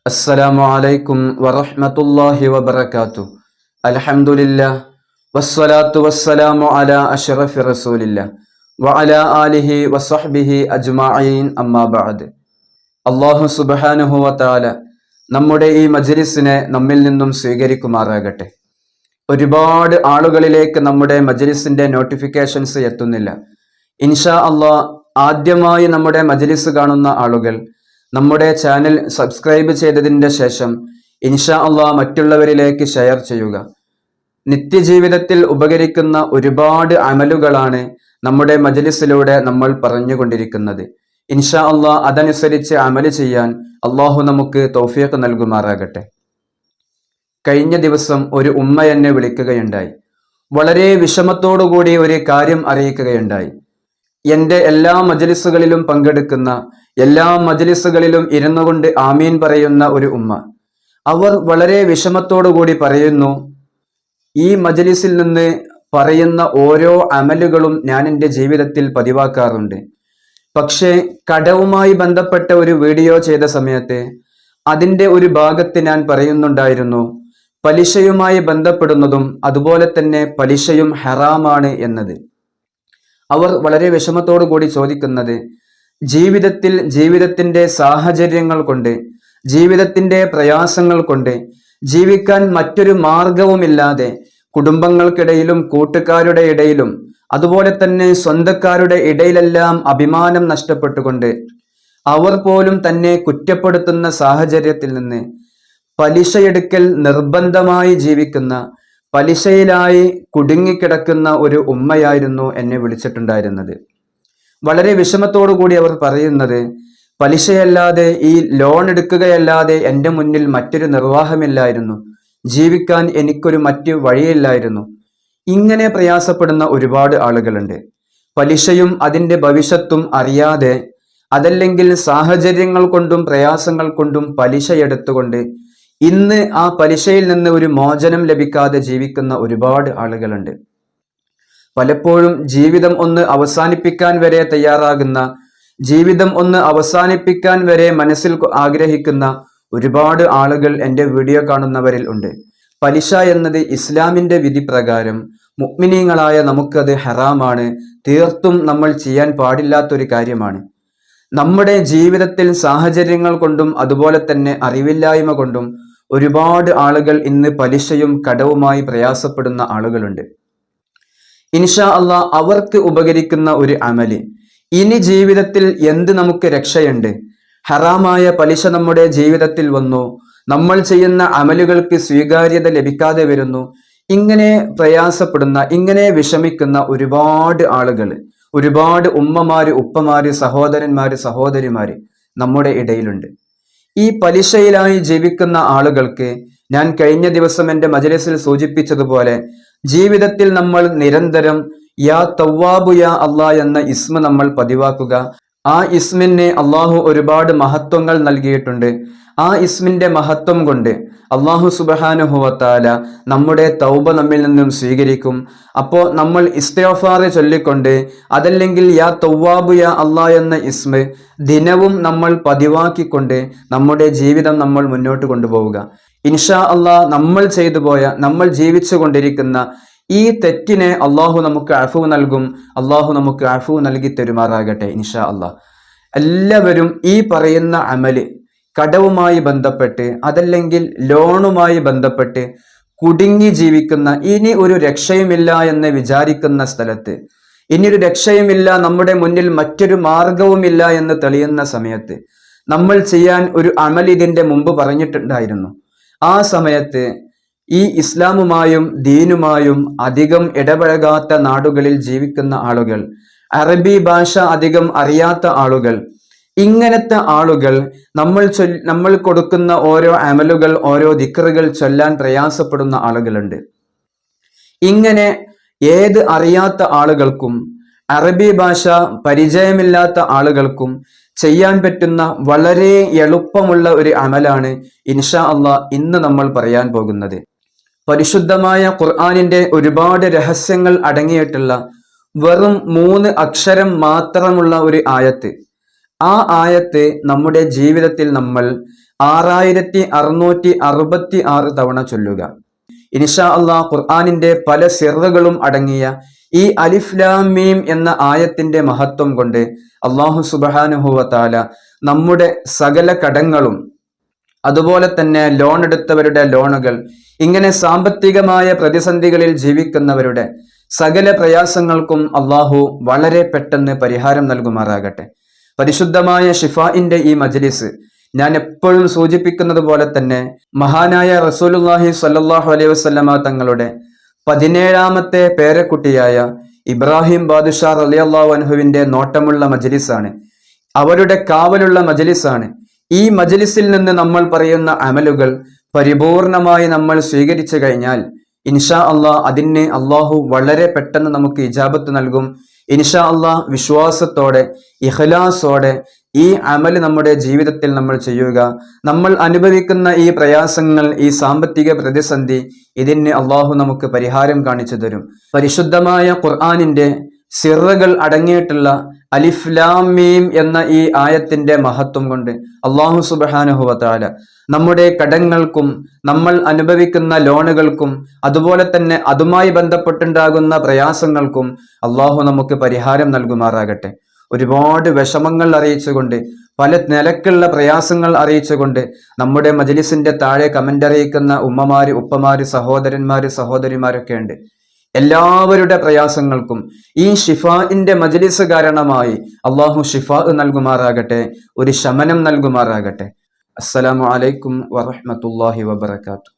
അസ്സലാമു അലൈക്കും വറഹ്മത്തുള്ളാഹി വബറകാതുഹു. അൽഹംദുലില്ലാഹ് വസ്സലാത്തു വസ്സലാമു അലാ അഷ്റഫി റസൂലില്ലാഹ് വഅലാ ആലിഹി വസഹ്ബിഹി അജ്മഈൻ അമ്മാ ബഅദ്. അല്ലാഹു സുബ്ഹാനഹു വ തആല നമ്മുടെ ഈ മജ്ലിസിനെ നമ്മിൽ നിന്നും സ്വീകരിക്കുമാറാകട്ടെ. ഒരുപാട് ആളുകളിലേക്ക് നമ്മുടെ മജ്ലിസിന്റെ നോട്ടിഫിക്കേഷൻസ് എത്തുന്നില്ല. ഇൻഷാ അല്ലാഹ് ആദ്യമായി നമ്മുടെ മജ്ലിസ് കാണുന്ന ആളുകൾ നമ്മുടെ ചാനൽ സബ്സ്ക്രൈബ് ചെയ്തതിൻ്റെ ശേഷം ഇൻഷാ അല്ലാഹ് മറ്റുള്ളവരിലേക്ക് ഷെയർ ചെയ്യുക. നിത്യജീവിതത്തിൽ ഉപകരിക്കുന്ന ഒരുപാട് അമലുകളാണ് നമ്മുടെ മജ്ലിസിലൂടെ നമ്മൾ പറഞ്ഞുകൊണ്ടിരിക്കുന്നത്. ഇൻഷാ അല്ലാഹ് അതനുസരിച്ച് അമല് ചെയ്യാൻ അള്ളാഹു നമുക്ക് തൗഫീഖ് നൽകുമാറാകട്ടെ. കഴിഞ്ഞ ദിവസം ഒരു ഉമ്മ എന്നെ വിളിക്കുകയുണ്ടായി. വളരെ വിഷമത്തോടുകൂടി ഒരു കാര്യം അറിയിക്കുകയുണ്ടായി. എൻ്റെ എല്ലാ മജ്ലിസുകളിലും പങ്കെടുക്കുന്ന, എല്ലാ മജ്ലിസുകളിലും ഇരുന്നു കൊണ്ട് ആമീൻ പറയുന്ന ഒരു ഉമ്മ. അവർ വളരെ വിഷമത്തോടുകൂടി പറയുന്നു, ഈ മജ്ലിസിൽ നിന്ന് പറയുന്ന ഓരോ അമലുകളും ഞാൻ എൻ്റെ ജീവിതത്തിൽ പതിവാക്കാറുണ്ട്. പക്ഷേ കടവുമായി ബന്ധപ്പെട്ട ഒരു വീഡിയോ ചെയ്ത സമയത്ത് അതിൻ്റെ ഒരു ഭാഗത്ത് ഞാൻ പറയുന്നുണ്ടായിരുന്നു, പലിശയുമായി ബന്ധപ്പെടുന്നതും അതുപോലെ തന്നെ പലിശയും ഹറാമാണ് എന്നത്. അവർ വളരെ വിഷമത്തോടു കൂടി ചോദിക്കുന്നത്, ജീവിതത്തിൻ്റെ സാഹചര്യങ്ങൾ കൊണ്ട്, ജീവിതത്തിൻ്റെ പ്രയാസങ്ങൾ കൊണ്ട് ജീവിക്കാൻ മറ്റൊരു മാർഗവുമില്ലാതെ കുടുംബങ്ങൾക്കിടയിലും കൂട്ടുകാരുടെ ഇടയിലും അതുപോലെ തന്നെ സ്വന്തക്കാരുടെ ഇടയിലെല്ലാം അഭിമാനം നഷ്ടപ്പെട്ടുകൊണ്ട് അവർ പോലും തന്നെ കുറ്റപ്പെടുത്തുന്ന സാഹചര്യത്തിൽ നിന്ന് പലിശയെടുക്കൽ നിർബന്ധമായി ജീവിക്കുന്ന, പലിശയിലായി കുടുങ്ങിക്കിടക്കുന്ന ഒരു ഉമ്മയായിരുന്നു എന്നെ വിളിച്ചിട്ടുണ്ടായിരുന്നത്. വളരെ വിഷമത്തോടു കൂടി അവർ പറയുന്നത്, പലിശയല്ലാതെ, ഈ ലോൺ എടുക്കുകയല്ലാതെ എൻ്റെ മുന്നിൽ മറ്റൊരു നിർവാഹമില്ലായിരുന്നു, ജീവിക്കാൻ എനിക്കൊരു മറ്റു വഴിയില്ലായിരുന്നു. ഇങ്ങനെ പ്രയാസപ്പെടുന്ന ഒരുപാട് ആളുകളുണ്ട്. പലിശയും അതിൻ്റെ ഭവിഷ്യത്തും അറിയാതെ, അതല്ലെങ്കിൽ സാഹചര്യങ്ങൾ കൊണ്ടും പ്രയാസങ്ങൾ കൊണ്ടും പലിശ എടുത്തുകൊണ്ട് ഇന്ന് ആ പലിശയിൽ നിന്ന് ഒരു മോചനം ലഭിക്കാതെ ജീവിക്കുന്ന ഒരുപാട് ആളുകളുണ്ട്. പലപ്പോഴും ജീവിതം ഒന്ന് അവസാനിപ്പിക്കാൻ വരെ തയ്യാറാകുന്ന, ജീവിതം ഒന്ന് അവസാനിപ്പിക്കാൻ വരെ മനസ്സിൽ ആഗ്രഹിക്കുന്ന ഒരുപാട് ആളുകൾ എൻ്റെ വീഡിയോ കാണുന്നവരിൽ ഉണ്ട്. പലിശ എന്നത് ഇസ്ലാമിൻ്റെ വിധി പ്രകാരം മുഅ്മിനീങ്ങളായ നമുക്കത് ഹറാമാണ്, തീർത്തും നമ്മൾ ചെയ്യാൻ പാടില്ലാത്തൊരു കാര്യമാണ്. നമ്മുടെ ജീവിതത്തിൽ സാഹചര്യങ്ങൾ കൊണ്ടും അതുപോലെ തന്നെ അറിവില്ലായ്മ കൊണ്ടും ഒരുപാട് ആളുകൾ ഇന്ന് പലിശയും കടവുമായി പ്രയാസപ്പെടുന്ന ആളുകളുണ്ട്. ഇൻഷാ അല്ലാഹ് അവർക്ക് ഉപകരിക്കുന്ന ഒരു അമല്, ഇനി ജീവിതത്തിൽ എന്ത് നമുക്ക് രക്ഷയുണ്ട്? ഹറാമായ പലിശ നമ്മുടെ ജീവിതത്തിൽ വന്നു, നമ്മൾ ചെയ്യുന്ന അമലുകൾക്ക് സ്വീകാര്യത ലഭിക്കാതെ വരുന്നു. ഇങ്ങനെ പ്രയാസപ്പെടുന്ന, ഇങ്ങനെ വിഷമിക്കുന്ന ഒരുപാട് ആളുകൾ, ഒരുപാട് ഉമ്മമാര്, ഉപ്പമാര്, സഹോദരന്മാര്, സഹോദരിമാര് നമ്മുടെ ഇടയിലുണ്ട്. ഈ പലിശയിലായി ജീവിക്കുന്ന ആളുകൾക്ക് ഞാൻ കഴിഞ്ഞ ദിവസം എൻ്റെ മജ്ലിസിൽ സൂചിപ്പിച്ചതുപോലെ, ജീവിതത്തിൽ നമ്മൾ നിരന്തരം യാ തവ്വാബു യാ അല്ലാഹ് എന്ന ഇസ്മ നമ്മൾ പതിവാക്കുക. ആ ഇസ്മിന് അള്ളാഹു ഒരുപാട് മഹത്വങ്ങൾ നൽകിയിട്ടുണ്ട്. ആ ഇസ്മിന്റെ മഹത്വം കൊണ്ട് അള്ളാഹു സുബ്ഹാനഹു വ തആല നമ്മുടെ തൗബ നമ്മിൽ നിന്നും സ്വീകരിക്കും. അപ്പോൾ നമ്മൾ ഇസ്തിഗ്ഫാർ ചൊല്ലിക്കൊണ്ട്, അതല്ലെങ്കിൽ യാ തവ്വാബു യാ അല്ലാഹ് എന്ന ഇസ്മ ദിനവും നമ്മൾ പതിവാക്കിക്കൊണ്ട് നമ്മുടെ ജീവിതം നമ്മൾ മുന്നോട്ട് കൊണ്ടുപോവുക. ഇൻഷാ അല്ലാഹ് നമ്മൾ ചെയ്തു പോയ, നമ്മൾ ജീവിച്ചു കൊണ്ടിരിക്കുന്ന ഈ തെറ്റിനെ അള്ളാഹു നമുക്ക് അഫു നൽകും. അള്ളാഹു നമുക്ക് അഫു നൽകി തരുമാറാകട്ടെ ഇൻഷാ അല്ലാഹ്. എല്ലാവരും ഈ പറയുന്ന അമല്, കടവുമായി ബന്ധപ്പെട്ട് അതല്ലെങ്കിൽ ലോണുമായി ബന്ധപ്പെട്ട് കുടുങ്ങി ജീവിക്കുന്ന, ഇനി ഒരു രക്ഷയുമില്ല എന്ന് വിചാരിക്കുന്ന സ്ഥലത്ത്, ഇനിയൊരു രക്ഷയുമില്ല, നമ്മുടെ മുന്നിൽ മറ്റൊരു മാർഗവുമില്ല എന്ന് തെളിയുന്ന സമയത്ത് നമ്മൾ ചെയ്യാൻ ഒരു അമൽ ഇതിൻ്റെ മുമ്പ് പറഞ്ഞിട്ടുണ്ടായിരുന്നു. ആ സമയത്ത് ഈ ഇസ്ലാമുമായും ദീനുമായും അധികം ഇടപഴകാത്ത നാടുകളിൽ ജീവിക്കുന്ന ആളുകൾ, അറബി ഭാഷ അധികം അറിയാത്ത ആളുകൾ, ഇങ്ങനത്തെ ആളുകൾ നമ്മൾ കൊടുക്കുന്ന ഓരോ അമലുകൾ, ഓരോ ദിക്റുകൾ ചൊല്ലാൻ പ്രയാസപ്പെടുന്ന ആളുകളുണ്ട്. ഇങ്ങനെ ഏത് അറിയാത്ത ആളുകൾക്കും, അറബി ഭാഷ പരിചയമില്ലാത്ത ആളുകൾക്കും ചെയ്യാൻ പറ്റുന്ന വളരെ എളുപ്പമുള്ള ഒരു അമലാണ് ഇൻഷാ അല്ലാഹ് ഇന്ന് നമ്മൾ പറയാൻ പോകുന്നത്. പരിശുദ്ധമായ ഖുർആനിന്റെ ഒരുപാട് രഹസ്യങ്ങൾ അടങ്ങിയിട്ടുള്ള വെറും 3 അക്ഷരം മാത്രമുള്ള ഒരു ആയത്ത്, ആ ആയത്ത് നമ്മുടെ ജീവിതത്തിൽ നമ്മൾ 6666 തവണ ചൊല്ലുക. ഇൻഷാ അള്ളാഹ് ഖുർആനിന്റെ പല സിറുകളും അടങ്ങിയ ഈ അലിഫ് ലാം മീം എന്ന ആയത്തിന്റെ മഹത്വം കൊണ്ട് അല്ലാഹു സുബ്ഹാനഹു വ തആല നമ്മുടെ സകല കടങ്ങളും, അതുപോലെ തന്നെ ലോൺ എടുത്തവരുടെ ലോണുകൾ, ഇങ്ങനെ സാമ്പത്തികമായ പ്രതിസന്ധികളിൽ ജീവിക്കുന്നവരുടെ സകല പ്രയാസങ്ങൾക്കും അള്ളാഹു വളരെ പെട്ടെന്ന് പരിഹാരം നൽകുമാറാകട്ടെ. പരിശുദ്ധമായ ഷിഫാഇന്റെ ഈ മജ്ലിസ് ഞാൻ എപ്പോഴും സൂചിപ്പിക്കുന്നത് പോലെ തന്നെ മഹാനായ റസൂലുള്ളാഹി സ്വല്ലല്ലാഹു അലൈഹി വസല്ലമ തങ്ങളുടെ 17ാമത്തെ പേരക്കുട്ടിയായ ഇബ്രാഹിം ബാദുഷാ റളിയല്ലാഹു അൻഹുവിന്റെ നോട്ടമുള്ള മജ്ലിസാണ്, അവരുടെ കാവലുള്ള മജ്ലിസാണ്. ഈ മജ്ലിസിൽ നിന്ന് നമ്മൾ പറയുന്ന അമലുകൾ പരിപൂർണമായി നമ്മൾ സ്വീകരിച്ചു കഴിഞ്ഞാൽ ഇൻഷാ അള്ളാഹ് അതിന് അള്ളാഹു വളരെ പെട്ടെന്ന് നമുക്ക് ഇജാബത്ത് നൽകും. ഇൻഷാ അള്ളാഹ് വിശ്വാസത്തോടെ ഇഖ്ലാസോടെ ഈ അമൽ നമ്മുടെ ജീവിതത്തിൽ നമ്മൾ ചെയ്യുക. നമ്മൾ അനുഭവിക്കുന്ന ഈ പ്രയാസങ്ങൾ, ഈ സാമ്പത്തിക പ്രതിസന്ധി, ഇതിന് അള്ളാഹു നമുക്ക് പരിഹാരം കാണിച്ചു തരും. പരിശുദ്ധമായ ഖുർആനിന്റെ സിറുകൾ അടങ്ങിയിട്ടുള്ള അലിഫ് ലാം മീം എന്ന ഈ ആയത്തിന്റെ മഹത്വം കൊണ്ട് അള്ളാഹു സുബ്ഹാനഹു വ തആല നമ്മുടെ കടങ്ങൾക്കും നമ്മൾ അനുഭവിക്കുന്ന ലോണുകൾക്കും അതുപോലെ തന്നെ അതുമായി ബന്ധപ്പെട്ടുണ്ടാകുന്ന പ്രയാസങ്ങൾക്കും അള്ളാഹു നമുക്ക് പരിഹാരം നൽകുമാറാകട്ടെ. ഒരുപാട് വിഷമങ്ങൾ അറിയിച്ചുകൊണ്ട്, പല നിലക്കുള്ള പ്രയാസങ്ങൾ അറിയിച്ചുകൊണ്ട് നമ്മുടെ മജ്ലിസിന്റെ താഴെ കമന്റ് അറിയിക്കുന്ന ഉമ്മമാര്, ഉപ്പമാര്, സഹോദരന്മാര്, സഹോദരിമാരൊക്കെ ഉണ്ട്. എല്ലാവരുടെ പ്രയാസങ്ങൾക്കും ഈ ഷിഫാഇന്റെ മജ്ലിസ് കാരണമായി അള്ളാഹു ഷിഫാ നൽകുമാറാകട്ടെ, ഒരു ശമനം നൽകുമാറാകട്ടെ. അസ്സലാമു അലൈക്കും വറഹ്മത്തുള്ളാഹി വബറകാതുഹു.